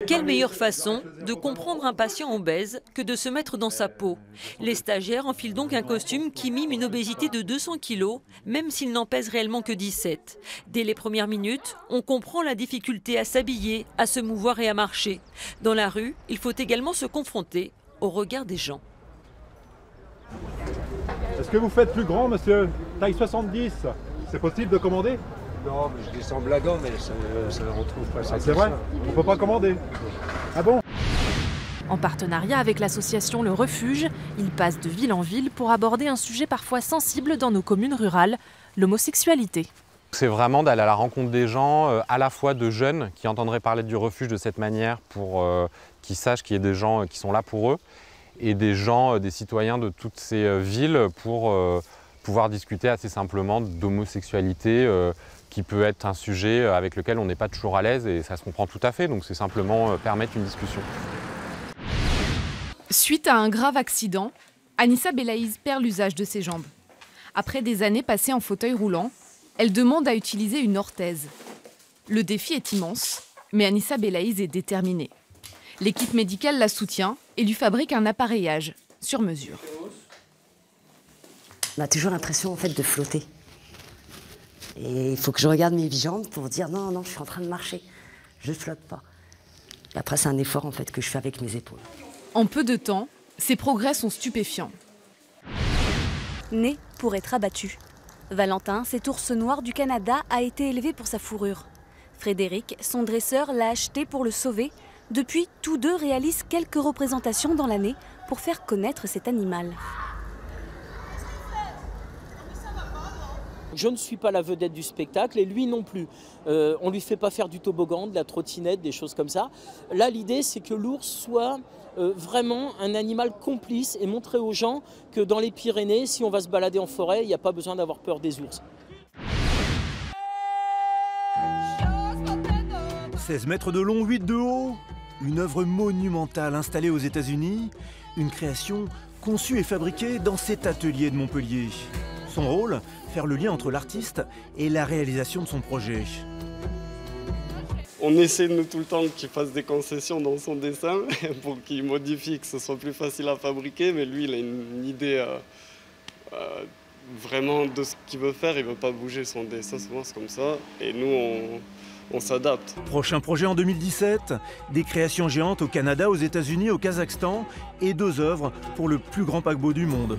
Quelle meilleure façon de comprendre un patient obèse que de se mettre dans sa peau? Les stagiaires enfilent donc un costume qui mime une obésité de 200 kg, même s'ils n'en pèsent réellement que 17. Dès les premières minutes, on comprend la difficulté à s'habiller, à se mouvoir et à marcher. Dans la rue, il faut également se confronter au regard des gens. Est-ce que vous faites plus grand, monsieur? Taille 70, c'est possible de commander? Non, mais je dis ça en blaguant, mais ça on trouve pas ça. C'est vrai? On ne peut pas commander? Ah bon? En partenariat avec l'association Le Refuge, ils passent de ville en ville pour aborder un sujet parfois sensible dans nos communes rurales, l'homosexualité. C'est vraiment d'aller à la rencontre des gens, à la fois de jeunes qui entendraient parler du refuge de cette manière pour qu'ils sachent qu'il y a des gens qui sont là pour eux, et des gens, des citoyens de toutes ces villes pour pouvoir discuter assez simplement d'homosexualité qui peut être un sujet avec lequel on n'est pas toujours à l'aise et ça se comprend tout à fait, donc c'est simplement permettre une discussion. Suite à un grave accident, Anissa Belaïz perd l'usage de ses jambes. Après des années passées en fauteuil roulant, elle demande à utiliser une orthèse. Le défi est immense, mais Anissa Belaïz est déterminée. L'équipe médicale la soutient et lui fabrique un appareillage sur mesure. On a toujours l'impression en fait de flotter. Et il faut que je regarde mes jambes pour dire non, non, je suis en train de marcher. Je ne flotte pas. Et après, c'est un effort en fait que je fais avec mes épaules. En peu de temps, ses progrès sont stupéfiants. Né pour être abattu, Valentin, cet ours noir du Canada, a été élevé pour sa fourrure. Frédéric, son dresseur, l'a acheté pour le sauver. Depuis, tous deux réalisent quelques représentations dans l'année pour faire connaître cet animal. Je ne suis pas la vedette du spectacle et lui non plus. On ne lui fait pas faire du toboggan, de la trottinette, des choses comme ça. Là, l'idée, c'est que l'ours soit vraiment un animal complice et montrer aux gens que dans les Pyrénées, si on va se balader en forêt, il n'y a pas besoin d'avoir peur des ours. 16 mètres de long, 8 de haut. Une œuvre monumentale installée aux États-Unis. Une création conçue et fabriquée dans cet atelier de Montpellier. Son rôle, faire le lien entre l'artiste et la réalisation de son projet. On essaie nous tout le temps qu'il fasse des concessions dans son dessin pour qu'il modifie, que ce soit plus facile à fabriquer, mais lui il a une idée vraiment de ce qu'il veut faire, il ne veut pas bouger son dessin, souvent c'est comme ça, et nous on s'adapte. Prochain projet en 2017, des créations géantes au Canada, aux États-Unis, au Kazakhstan et 2 œuvres pour le plus grand paquebot du monde.